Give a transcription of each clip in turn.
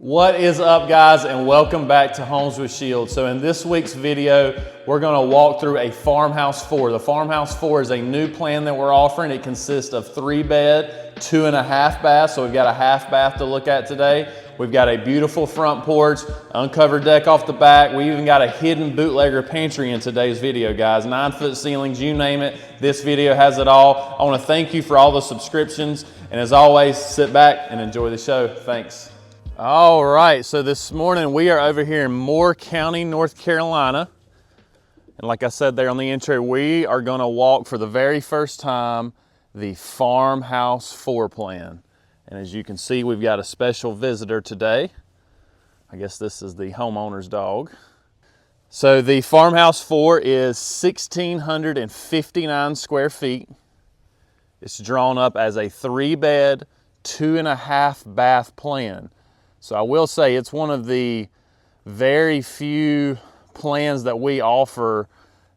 What is up, guys, and welcome back to Homes with Shield. So in this week's video, we're going to walk through a Farmhouse 4. The Farmhouse 4 is a new plan that we're offering. It consists of 3-bed, 2.5 baths. So we've got a half bath to look at today. We've got a beautiful front porch, uncovered deck off the back. We even got a hidden bootlegger pantry in today's video, guys. 9-foot ceilings, you name it. This video has it all. I want to thank you for all the subscriptions. And as always, sit back and enjoy the show. Thanks. All right, so this morning we are over here in Moore County, North Carolina. And like I said there on the intro, we are gonna walk for the very first time the Farmhouse 4 plan. And as you can see, we've got a special visitor today. I guess this is the homeowner's dog. So the Farmhouse 4 is 1,659 square feet. It's drawn up as a 3-bed, 2.5 bath plan. So I will say it's one of the very few plans that we offer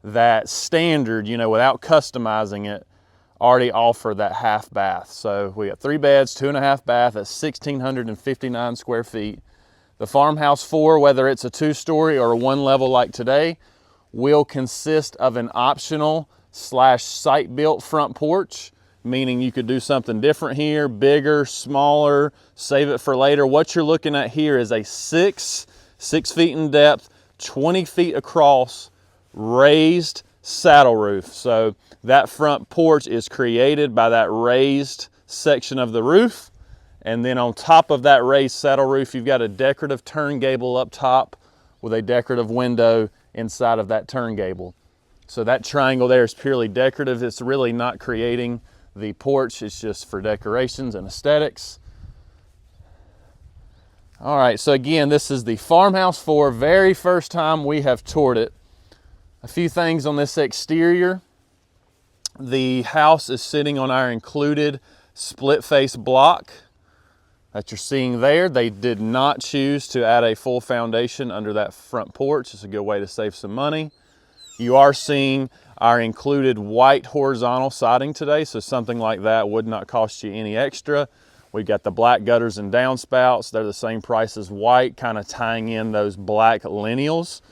that standard, you know, without customizing it, already offer that half bath. So we got 3 beds, 2.5 bath, that's 1,659 square feet. The Farmhouse 4, whether it's a 2-story or a 1-level like today, will consist of an optional / site-built front porch, meaning you could do something different here, bigger, smaller, save it for later. What you're looking at here is a 6 feet in depth, 20 feet across, raised saddle roof. So that front porch is created by that raised section of the roof. And then on top of that raised saddle roof, you've got a decorative turn gable up top with a decorative window inside of that turn gable. So that triangle there is purely decorative. It's really not creating the porch, it's just for decorations and aesthetics. All right, so again, this is the Farmhouse 4, very first time we have toured it. A few things on this exterior. The house is sitting on our included split face block that you're seeing there. They did not choose to add a full foundation under that front porch. It's a good way to save some money. You are seeing our included white horizontal siding today, so something like that would not cost you any extra. We've got the black gutters and downspouts. They're the same price as white, kind of tying in those black lineals.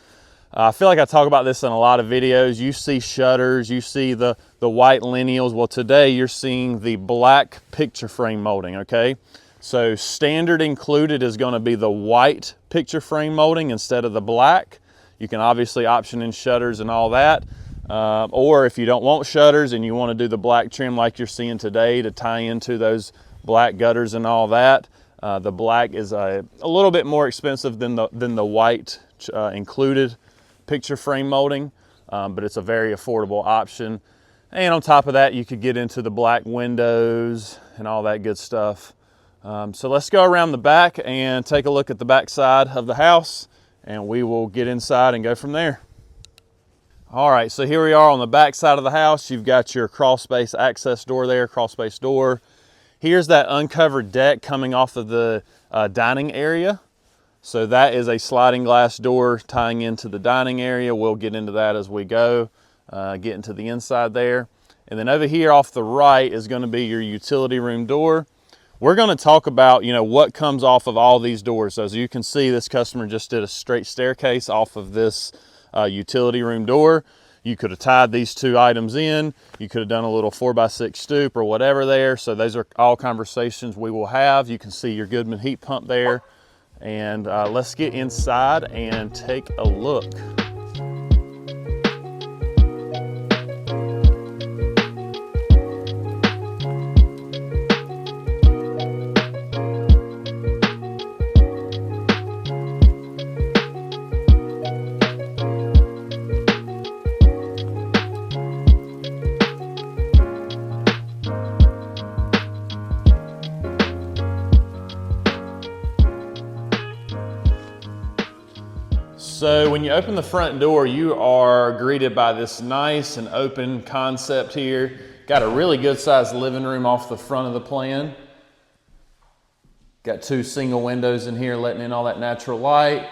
I feel like I talk about this in a lot of videos. You see shutters, you see the white lineals. Well, today you're seeing the black picture frame molding, okay? So standard included is gonna be the white picture frame molding instead of the black. You can obviously option in shutters and all that. Or if you don't want shutters and you want to do the black trim like you're seeing today to tie into those black gutters and all that, the black is a little bit more expensive than the white included picture frame molding, but it's a very affordable option. And on top of that, you could get into the black windows and all that good stuff. So let's go around the back and take a look at the back side of the house, and we will get inside and go from there. All right, so here we are on the back side of the house. You've got your crawl space access door there, crawl space door. Here's that uncovered deck coming off of the dining area. So that is a sliding glass door tying into the dining area. We'll get into that as we go, get into the inside there. And then over here off the right is gonna be your utility room door. We're gonna talk about, you know, what comes off of all these doors. So as you can see, this customer just did a straight staircase off of this utility room door. You could have tied these 2 items in. You could have done a little 4x6 stoop or whatever there. So those are all conversations we will have. You can see your Goodman heat pump there. And let's get inside and take a look. So when you open the front door, you are greeted by this nice and open concept here. Got a really good sized living room off the front of the plan. Got 2 single windows in here letting in all that natural light,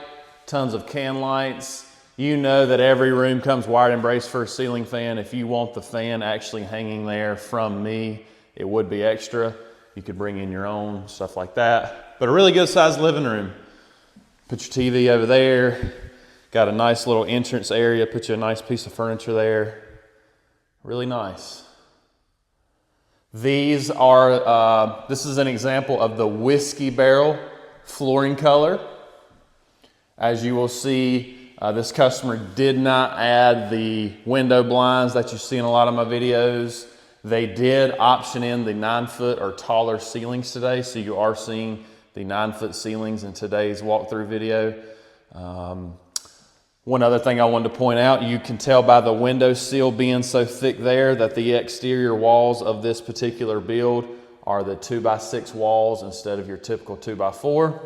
tons of can lights. You know that every room comes wired and braced for a ceiling fan. If you want the fan actually hanging there from me, it would be extra. You could bring in your own, stuff like that. But a really good sized living room. Put your TV over there. Got a nice little entrance area. Put you a nice piece of furniture there. Really nice. These are, this is an example of the whiskey barrel flooring color. As you will see, this customer did not add the window blinds that you see in a lot of my videos. They did option in the 9-foot or taller ceilings today, so you are seeing the 9-foot ceilings in today's walkthrough video. One other thing I wanted to point out, you can tell by the window sill being so thick there that the exterior walls of this particular build are the 2x6 walls instead of your typical 2x4.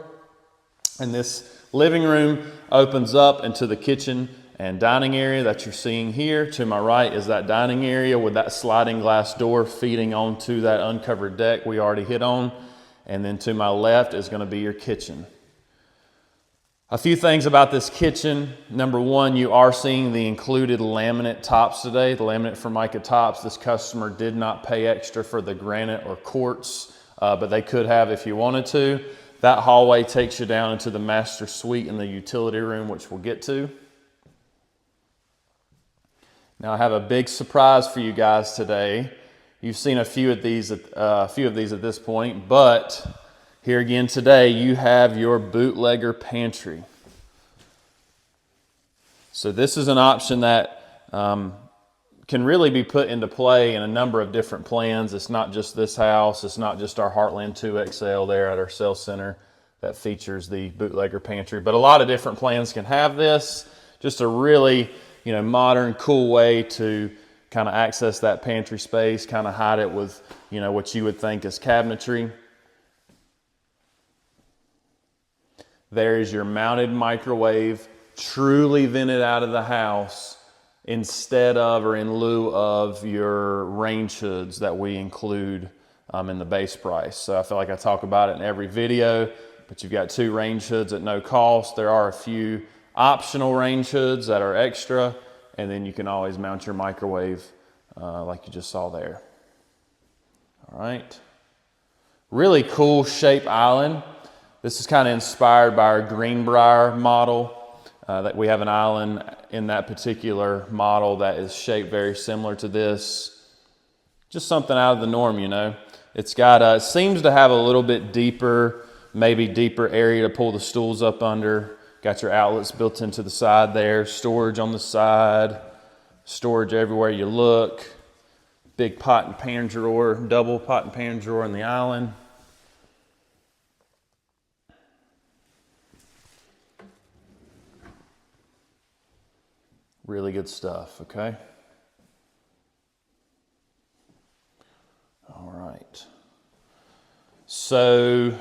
And this living room opens up into the kitchen and dining area that you're seeing here. To my right is that dining area with that sliding glass door feeding onto that uncovered deck we already hit on. And then to my left is going to be your kitchen. A few things about this kitchen. Number one, you are seeing the included laminate tops today, the laminate Formica tops. This customer did not pay extra for the granite or quartz, but they could have if you wanted to. That hallway takes you down into the master suite and the utility room, which we'll get to. Now I have a big surprise for you guys today. You've seen a few of these at this point, but here again today, you have your bootlegger pantry. So this is an option that can really be put into play in a number of different plans. It's not just this house. It's not just our Heartland 2XL there at our sales center that features the bootlegger pantry. But a lot of different plans can have this. Just a really, modern, cool way to kind of access that pantry space, kind of hide it with, what you would think is cabinetry. There is your mounted microwave, truly vented out of the house instead of or in lieu of your range hoods that we include in the base price. So I feel like I talk about it in every video, but you've got 2 range hoods at no cost. There are a few optional range hoods that are extra, and then you can always mount your microwave like you just saw there. All right. Really cool shape island. This is kind of inspired by our Greenbrier model. That we have an island in that particular model that is shaped very similar to this. Just something out of the norm, It's got, it seems to have a little bit deeper, maybe deeper area to pull the stools up under. Got your outlets built into the side there, storage on the side, storage everywhere you look. Big pot and pan drawer, double pot and pan drawer in the island. Really good stuff, okay? All right. So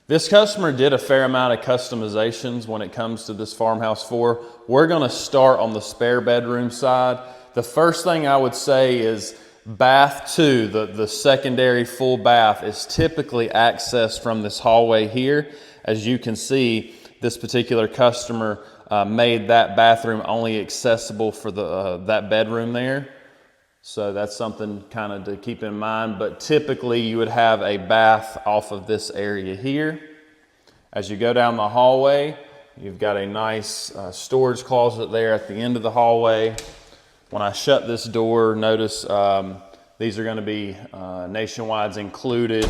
this customer did a fair amount of customizations when it comes to this Farmhouse 4. We're gonna start on the spare bedroom side. The first thing I would say is bath 2, the secondary full bath, is typically accessed from this hallway here. As you can see, this particular customer made that bathroom only accessible for that bedroom there. So that's something kind of to keep in mind. But typically you would have a bath off of this area here. As you go down the hallway, you've got a nice storage closet there at the end of the hallway. When I shut this door, notice these are going to be Nationwide's included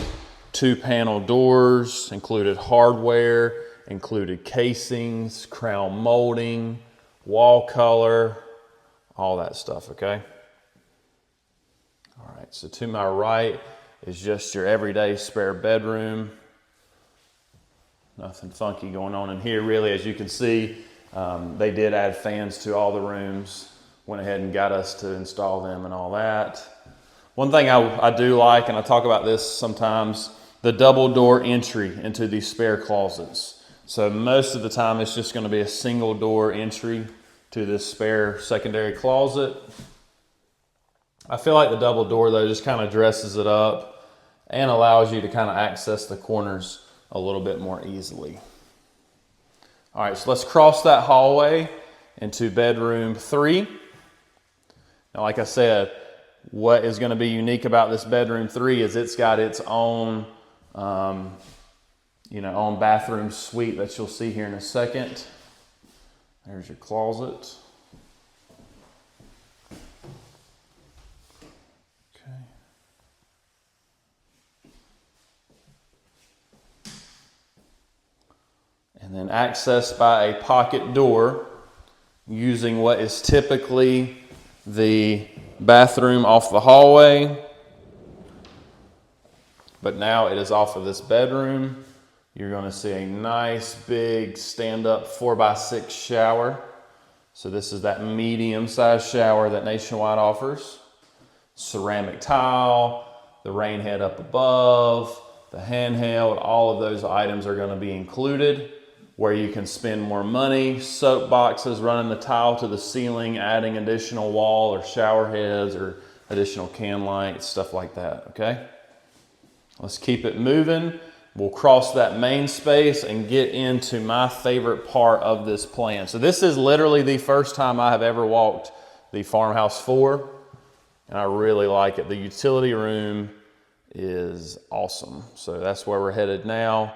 2-panel doors, included hardware, included casings, crown molding, wall color, all that stuff, okay? All right, so to my right is just your everyday spare bedroom. Nothing funky going on in here really. As you can see, they did add fans to all the rooms, went ahead and got us to install them and all that. One thing I do like, and I talk about this sometimes, the double door entry into these spare closets. So most of the time it's just going to be a single door entry to this spare secondary closet. I feel like the double door though just kind of dresses it up and allows you to kind of access the corners a little bit more easily. All right, so let's cross that hallway into bedroom 3. Now, like I said, what is going to be unique about this bedroom 3 is it's got its own on bathroom suite that you'll see here in a second. There's your closet. Okay. And then accessed by a pocket door using what is typically the bathroom off the hallway, but now it is off of this bedroom. You're going to see a nice big stand-up 4x6 shower. So this is that medium-sized shower that Nationwide offers. Ceramic tile, the rain head up above, the handheld, all of those items are going to be included. Where you can spend more money, soap boxes, running the tile to the ceiling, adding additional wall or shower heads or additional can lights, stuff like that, okay? Let's keep it moving. We'll cross that main space and get into my favorite part of this plan. So this is literally the first time I have ever walked the Farmhouse 4, and I really like it. The utility room is awesome. So that's where we're headed now.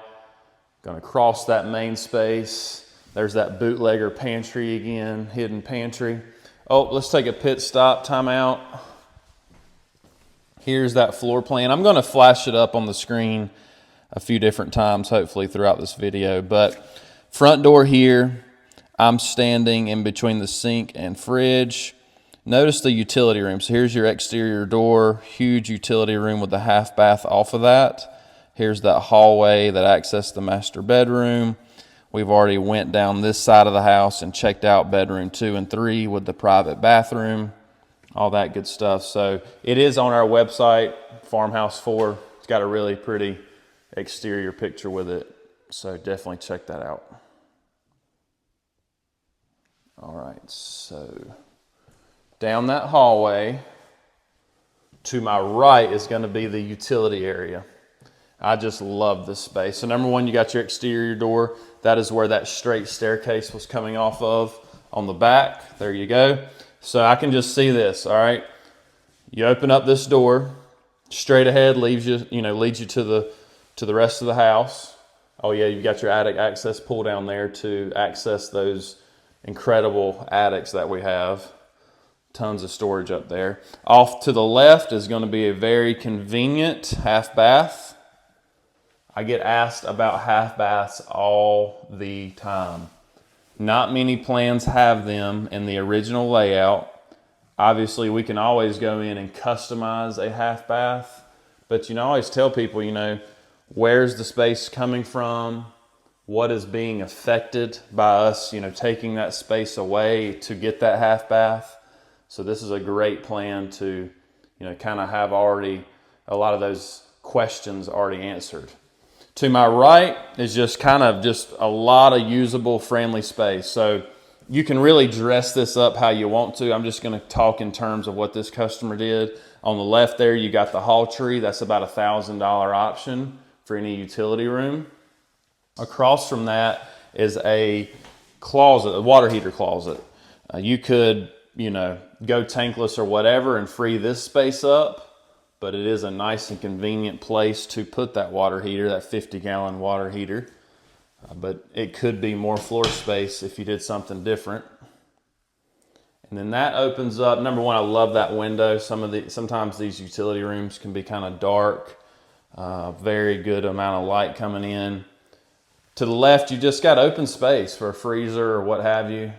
Gonna cross that main space. There's that bootlegger pantry again, hidden pantry. Oh, let's take a pit stop, time out. Here's that floor plan. I'm gonna flash it up on the screen a few different times, hopefully throughout this video. But front door here, I'm standing in between the sink and fridge. Notice the utility room. So here's your exterior door, huge utility room with a half bath off of that. Here's that hallway that accesses the master bedroom. We've already went down this side of the house and checked out bedroom 2 and 3 with the private bathroom, all that good stuff. So it is on our website, Farmhouse 4. It's got a really pretty exterior picture with it, so definitely check that out. All right, so down that hallway to my right is going to be the utility area. I just love this space. So number one, you got your exterior door. That is where that straight staircase was coming off of on the back. There you go. So I can just see this, all right? You open up this door, straight ahead leads you to the rest of the house. Oh yeah, you've got your attic access pull down there to access those incredible attics that we have. Tons of storage up there. Off to the left is going to be a very convenient half bath. I get asked about half baths all the time. Not many plans have them in the original layout. Obviously, we can always go in and customize a half bath, but you know, I always tell people, where's the space coming from? What is being affected by us, taking that space away to get that half bath? So this is a great plan to, kind of have already a lot of those questions already answered. To my right is just a lot of usable, friendly space. So you can really dress this up how you want to. I'm just going to talk in terms of what this customer did. On the left there, you got the hall tree. That's about $1,000 option for any utility room. Across from that is a closet, a water heater closet. You could, go tankless or whatever and free this space up. But it is a nice and convenient place to put that water heater, that 50-gallon water heater. But it could be more floor space if you did something different. And then that opens up. Number one, I love that window. Sometimes these utility rooms can be kind of dark. Very good amount of light coming in. To the left, you just got open space for a freezer or what have you.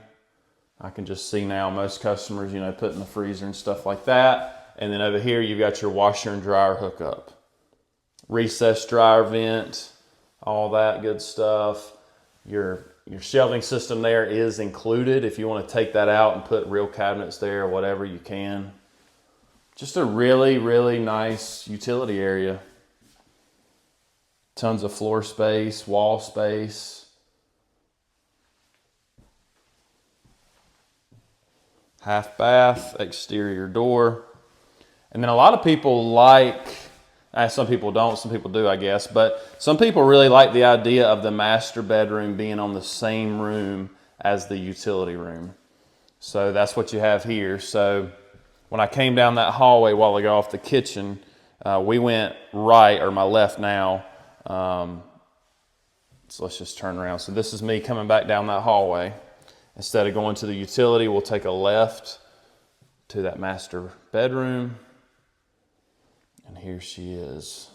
I can just see now most customers, putting the freezer and stuff like that. And then over here, you've got your washer and dryer hookup. Recessed dryer vent, all that good stuff. Your shelving system there is included. If you want to take that out and put real cabinets there or whatever, you can. Just a really, really nice utility area. Tons of floor space, wall space. Half bath, exterior door. And then a lot of people some people don't, some people do, I guess, but some people really like the idea of the master bedroom being on the same room as the utility room. So that's what you have here. So when I came down that hallway a while ago off the kitchen, we went right, or my left now, So let's just turn around. So this is me coming back down that hallway. Instead of going to the utility, we'll take a left to that master bedroom. And here she is.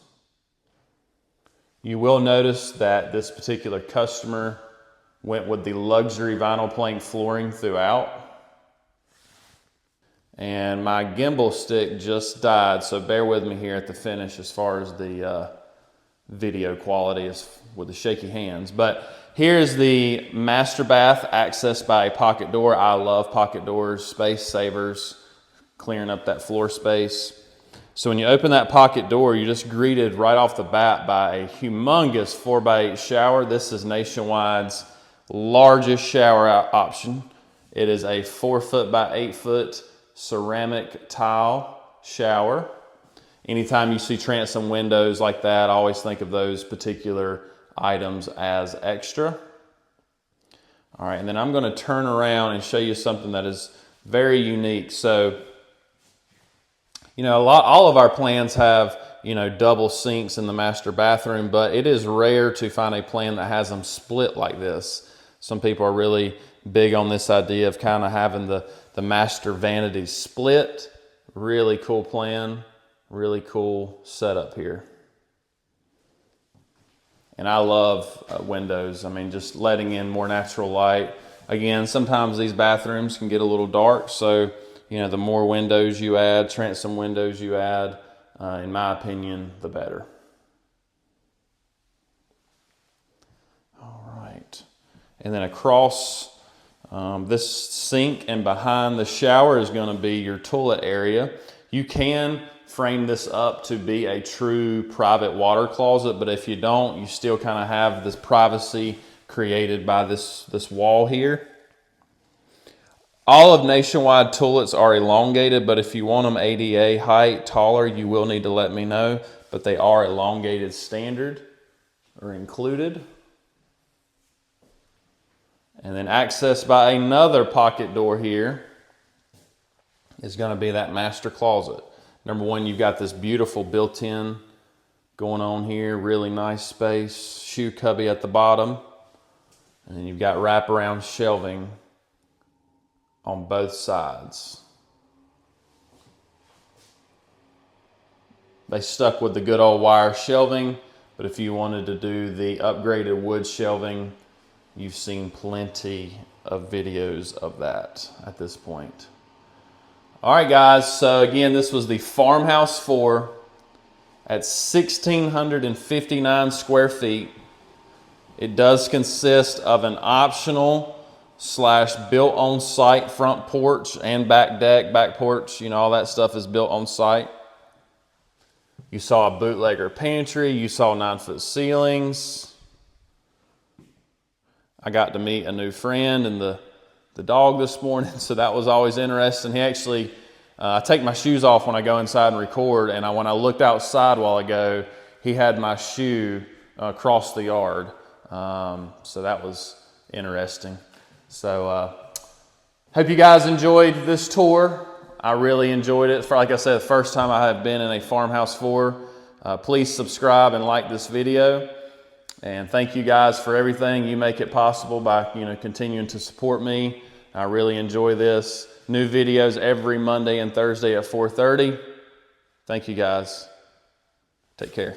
You will notice that this particular customer went with the luxury vinyl plank flooring throughout. And my gimbal stick just died, so bear with me here at the finish as far as the video quality is with the shaky hands. But here's the master bath accessed by a pocket door. I love pocket doors, space savers, clearing up that floor space. So when you open that pocket door, you're just greeted right off the bat by a humongous 4x8 shower. This is Nationwide's largest shower option. It is a 4 foot by 8 foot ceramic tile shower. Anytime you see transom windows like that, I always think of those particular items as extra. All right, and then I'm going to turn around and show you something that is very unique. So, you know, all of our plans have, you know, double sinks in the master bathroom, but it is rare to find a plan that has them split like this. Some people are really big on this idea of kind of having the master vanity split. Really cool plan, really cool setup here. And I love windows. I mean, just letting in more natural light. Again, sometimes these bathrooms can get a little dark, so you know, the more windows you add, transom windows you add, in my opinion, the better. All right. And then across this sink and behind the shower is going to be your toilet area. You can frame this up to be a true private water closet, but if you don't, you still kind of have this privacy created by this wall here. All of Nationwide toilets are elongated, but if you want them ADA height, taller, you will need to let me know. But they are elongated standard or included. And then accessed by another pocket door here is going to be that master closet. Number one, you've got this beautiful built-in going on here, really nice space, shoe cubby at the bottom. And then you've got wraparound shelving on both sides. They stuck with the good old wire shelving, but if you wanted to do the upgraded wood shelving, you've seen plenty of videos of that at this point. All right, guys, so again, this was the Farmhouse 4 at 1,659 square feet. It does consist of an optional / built on site front porch and back deck, back porch, you know, all that stuff is built on site. You saw a bootlegger pantry, you saw 9-foot ceilings. I got to meet a new friend and the dog this morning, so that was always interesting. He actually, I take my shoes off when I go inside and record, and when I looked outside a while ago, he had my shoe across the yard. So that was interesting. So hope you guys enjoyed this tour. I really enjoyed it. Like I said, the first time I have been in a Farmhouse 4. Please subscribe and like this video. And thank you guys for everything. You make it possible by, you know, continuing to support me. I really enjoy this. New videos every Monday and Thursday at 4:30. Thank you guys. Take care.